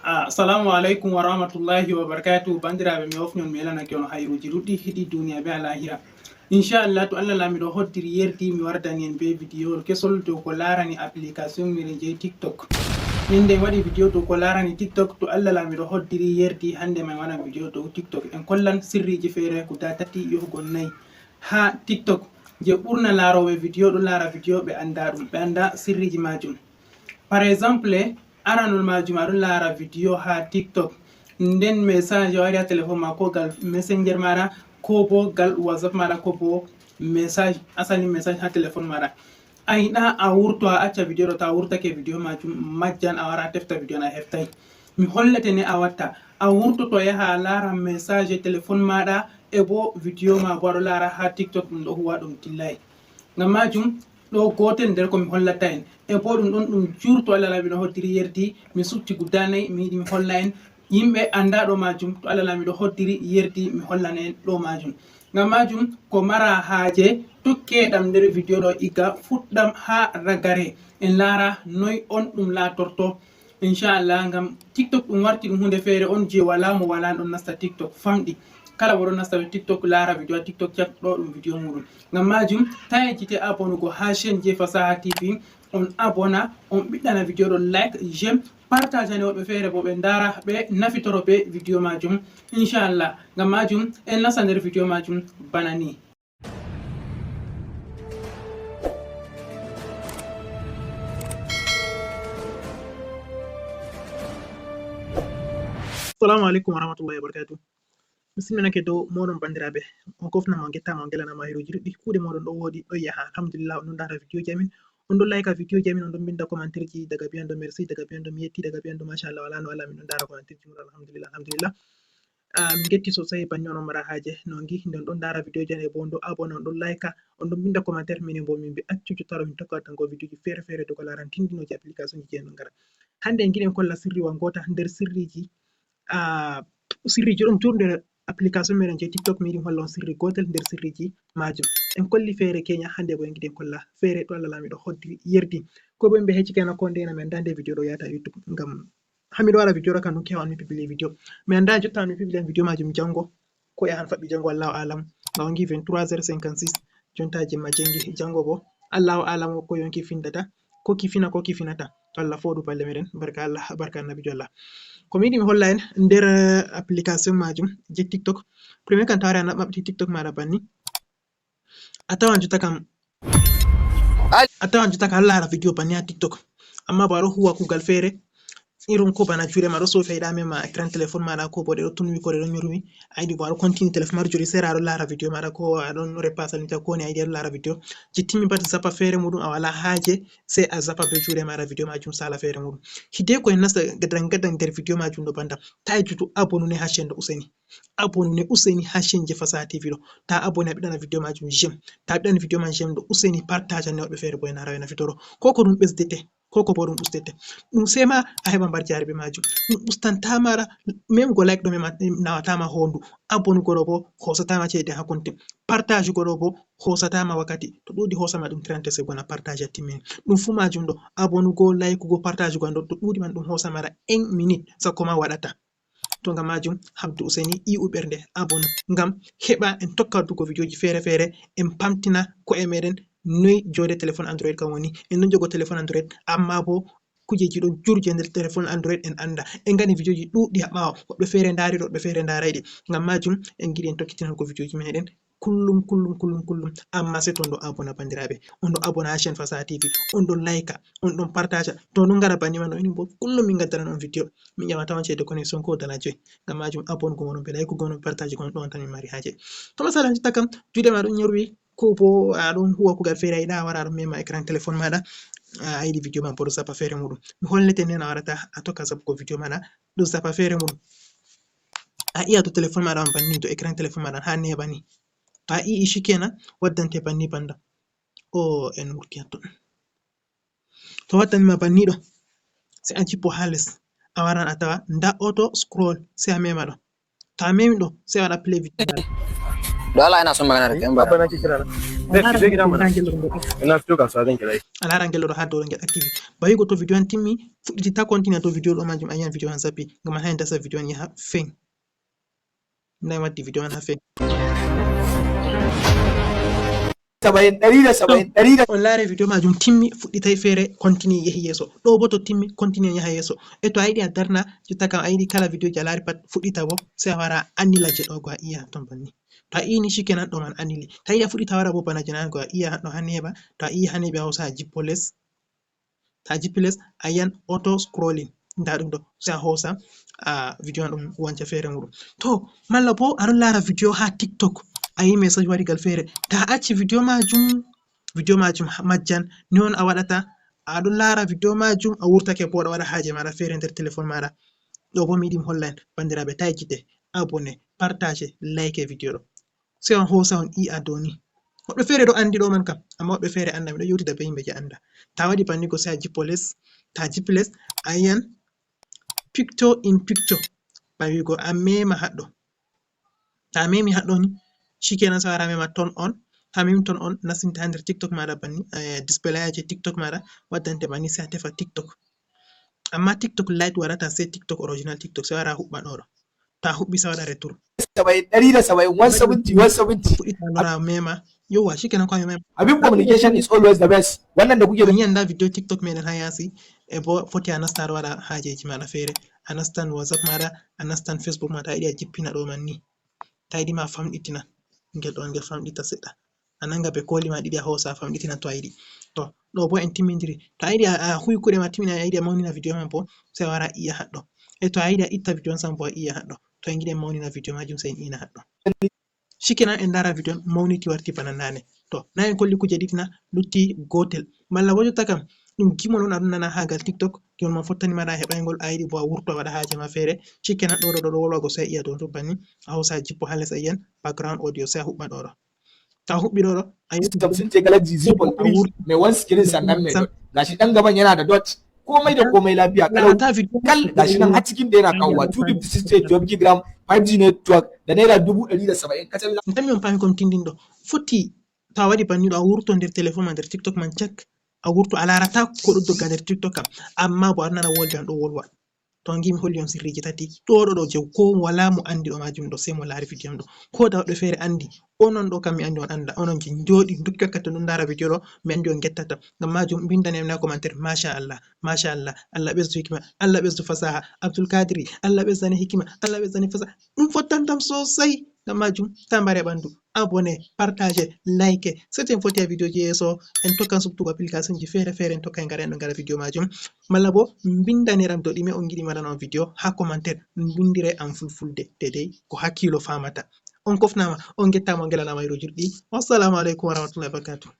Assalamu alaikum wa rahmatullahi wa barakatuh. Bandiraɓe mi hofnon mi elana ke on hayruji ɗuɗɗi hedi duniya be alahira. Inchallah to Allah lamiɗo hoddiri yerdi mi wardani en be video kesol dow ko larani application miren je TikTok. Min de waɗi video dow ko larani TikTok to Allah lamiɗo hoddiri yerdi hande mai wana video dow TikTok en kollan sirriji fere guda 3 yahugo 4 ha TikTok je ɓurna laroɓe video ɗo lara video ɓe anda ɗum ɓe anda sirriji majum. Par exemple aranol majum aɗon lara video ha TikTok nden message wari ha téléphone ma ko gal messenger maɗa ko bo gal WhatsApp maɗa ko bo message asali message ha téléphone maɗa a yiɗa a wurto a acca video ɗo ta wurtake video majum majjan a wara tefta video na heftai mi hollete ne a watta a wurtoto yaha lara message téléphone maɗa e bo video ma bo aɗo lara ha TikTok ɗum ɗo huwa ɗum dillai ngam majum ɗo gotel nder ko mi hollata en e bo ɗum ɗon ɗum jurto Allah lamiɗo hoddiri yerdi mi subti guda 4 mi yiɗi mi holla en yimɓe andaɗo majum to Allah lamiɗo hoddiri yerdi mi hollana en ɗo majum ngam majum ko mara haaje tokkeɗam nder video ɗo igga fuɗɗam ha ragare en lara noy on ɗum latorto inchallah ngam TikTok ɗum warti ɗum hunde feere on je wala mo wala ɗon nasta TikTok famɗi kala bo ɗon nasta TikTok lara video TikTok chat ɗo ɗum video muɗum ngam majum ta yejjite abonugo ha chaîne je Fasaha TV on abona on ɓiɗɗana video ɗo like j'aime partage ne woɓɓe feere bo ɓe ndara ɓe nafitoro be video majum inchallah ngam majum en nasta nder video majum bana ni. Assalamu alaikum wa rahmatullahi wa barakatuh. Bismillahke dow moɗon bandiraɓe on kofnama on gettama on gelanama hayruji ɗuɗɗi kuuɗe moɗon ɗo woɗi ɗo yaha alhamdulillah on ɗon dara video ji amin on ɗon like video ji amin on ɗon binda commentaire ji daga biyan ɗo merci daga biyan ɗo mi yetti daga biyan ɗo machallah wala no wala min ɗon dara commentaire ji moɗon alhamdulillah min getti sosai banni on mara haje nongi nden ɗon dara video ji e bo on ɗo abona on ɗon like on ɗon binda commentaire minen bo min be accu jottaro min tokka tango video ji fere fere dogo laran tindinoji application ji en ngara hande en giɗen kolla sirri wan gota nder sirriji ɗon turde application meɗen je TikTok mi yiɗi holla on sirri gotel nder sirriji majum en kolli feere kenya hande bo en giɗen kolla feere ɗo Allah lamiɗo hoddiri yerdi ko bo en ɓe hecci kena ko ndena mi anda nde video ɗo yata YouTube ngam hamiɗo waɗa video ɗo kam ɗum kewan mi pibili video mi anda jotta mi pibili video majum jango ko yahan faɓɓi jango Allahu alam nga on gi 23h56 jonta jemma jengi jango bo Allahu alam ko yonki findata ko kifina ko kifinata to Allah foɗu balle meɗen barka Allah barka annabijo Allah ko mi yiɗi mi holla en nder application majum je TikTok premier kan tawari a maɓɓiti TikTok maɗa banni a tawan jotta kam a lara video banni ha TikTok amma bo aɗo huwa kugal feere irin ko bana juuɗe ma ɗo sofi a yiɗa mema écran téléphone maɗa ko bo ɗe ɗo tunmi ko ɗe ɗo nyormi a yiɗi bo aɗo continue téléphone maɗo jooɗi sera aɗo lara video maɗa ko aɗon repasse almita ko ni a yiɗi aɗo lara video je timmi pat zappa feere muɗum a wala haaje sey a zappa be juuɗe maɗa video majum sala feere muɗum hide ko en nasta gadan gadan nder video majum ɗo banda ta jutu abonu ne ha chaîne ɗo useni abonu ne useni ha chaîne je Fasaha TV ɗo ta abone a ɓiɗana video majum j'aime ta ɓiɗana video man j'aime ɗo useni partage ne woɓɓe feere bo en ara nafitoro koko ɗum ɓesdete koko bo ɗum ustete ɗum sey ma a heɓa mbar jarabe majum ɗum ustantamaɗa memgo like ɗo mema nawatama hondu abonugo ɗo bo hosatama ceede ha konti partage ɗo bo hosatama wakkati to ɗuɗi hosama ɗum 30 secondes a partage a timmini ɗum fu majum ɗo abonugo like go partage go ɗo ɗuɗi man ɗum hosamaɗa 1 minute sakko ma waɗata to ngam majum habdu useni i'u ɓernde abonu ngam heɓa en tokka waddugo video ji fere fere en pamtina ko e meɗen noy jode téléphone Android kam woni en ɗon jogo téléphone Android amma bo kujeji ɗon jurje nder téléphone Android en anda en gani video ji ɗuɗɗi ha ɓawo woɓɓe feere ndari woɓɓe feere ndarayɗi ngam majum en giɗi en tokkitinango video ji meɗen kullum amma sai to on ɗo abona bandiraɓe on ɗo abona ha chaîne Fasaha TV on ɗon like on ɗon partage to ɗon ngara banni man on bo kullum min gaddanan on video min ƴama tawan ceede connexion ko dala joyi ngam majum abonugo monon be like go non partage ko ɗon tan min mari haje to masala jotta kam juuɗe ma ɗon nyorwi ko bo aɗon huwa kugal feere a yiɗa a wara aɗon mema écran téléphone maɗa a yiɗi video ma bo ɗo zappa feere muɗum mi hollete nden a warata a tokka zappugo video maɗa ɗo zappa feere muɗum a iya to téléphone maɗa on banni to écran téléphone maɗa ha neɓa ni to a ii shikenan waddante banni banda o en wurti hatton to waddanima banni ɗo sai a jippo ha les a waran a tawa nda auto scroll sai a mema ɗo to a memi ɗo sai a waɗa play video do Allah ina son magana da kai in ba ina fito kasuwa zan kira a lara ngel ɗo ha dow ngel active ba wigo to video an timmi fuɗɗiti ta continue to video ɗo majum a yiyan video han sappi ngam man hayen dasa video an yaha feng nai waddi video an ha feng 70 on laare video majum timmi fuɗɗitay feere continue yehi yeso ɗo bo to timmi continue yaha yeso e to a yiɗi a darna jotta kam a yiɗi kala video ji a laari pat fuɗɗita bo sai a wara annila je ɗo go a iya ton banni to a ini shikenan ɗo man annili ta yiɗi a fuɗɗita wara bo bana jana go a iya haɗɗo ha neɓa to a iya ha neɓa a hosa a jippo les ta a jippi les a yiyan auto scrolling nda ɗum ɗo sai a hosa video an ɗum wanca feere muɗum to malla bo aɗon laara video ha tiktok a yi message wari gal feere ta a acci video majum majjan ni on a waɗata aɗon laara video majum a wurtake bo aɗa waɗa haaje maɗa feere nder téléphone maɗa ɗo bo mi yiɗi mi holla en bandiraɓe ta yejjite abonné partage like video ɗo sai on hosa on i a dow ni woɓɓe feere ɗo andi ɗo man kam amma woɓɓe feere anda miɗo yewtida be yimɓe je anda ta waɗi banni go sai a jippo les ta jippi les a yiyan picture in picture ba wigo a mema haɗɗo ta a memi haɗɗo ni shikenan sai wara mema ton on ta memi ton on nastinta ha nder tiktok maɗa banni display je tiktok maɗa waddante banni sai a tefa tiktok amma tiktok lite waɗata sai tiktok original tiktok sai wara huɓɓa ɗo ta huɓɓi sai waɗa retour 170 fuɗɗita nora mema yowa shikenan ko mema abin communication is always the best wannan da kuke on yiyan nda video tiktok meɗen ha yasi e bo foti a nasta aɗa waɗa hajeji maɗa feere a nastan whatsapp maɗa a nastan facebook maɗa a yiɗi a jippina ɗo man ni ta yiɗi ma a famɗitina ngel ɗo ngel famɗita seɗɗa a nanga be koli ma ɗiɗi a hosa a famɗitina to a yiɗi to ɗo bo en timmidiri to a yiɗi a huwi kuɗe ma timmina a yiɗi a maunina video man bo sai a wara iya haɗɗo e to a yiɗi a itta video on sam bo a iya haɗɗo to en giɗi en maunina video majum sai en ina haɗɗo shikenan en ndara video mauniti warti bana nane to na en kolli kuje ɗiɗi na lutti gotel malla bo jotta kam ɗum gimol on aɗon nana ha gal tiktok gimol man fottani maɗa a heɓaygol a yiɗi bo a wurto a waɗa haaje ma feere shikenan ɗo ɗo wolwago sai a iya dow to banni a hosa a jippo ha les a yiyan background audio sai a huɓɓa ɗo ɗo ta a huɓɓi ɗo ɗo a system sun ce Galaxy Z Fold 3 mai one screen sannan mai dot gashi dan gaban yana da dot komai da komai lafiya kalau kal gashi nan a cikin da yana kawowa 256 12 gram 5G network da naira 170 kacal ntami on pami kom tindinɗo foti to a waɗi banni ɗo a wurto nder téléphone ma nder tiktok man cak a wurto a larata ko ɗo dogga nder tiktok kam amma bo aɗa nana wolde an ɗo wolwa to on gimi holli on sirriji tati ɗo ɗo je ko wala mo andi ɗo majum ɗo sai mo laari video am ɗo ko da woɓɓe feere andi onon ɗo kam mi andi on anda onon je jooɗi dukki wakkati ɗum ndara video ɗo mi andi on gettata ngam majum bindani am na commentaire machallah Allah ɓesdu hikima Allah ɓesdu fasaha Abdul Kadiri Allah ɓesdani hikima Allah ɓesdani fasaha ɗum fottantam sosai ngam majum ta mbare ɓandu abonné partage like sai to en foti ha video je yeso en tokkan subtugo application ji feere feere en tokka en ngara en ɗo ngara video majum malla bo bindaniram dow ɗime on giɗi maɗana on video ha commentaire bindiray am fulfulde dedei ko hakkilo famata on kofnama on gettama on gelanama yiro jirɗi wassalamu aleykum warahmatullahi wabarakatuh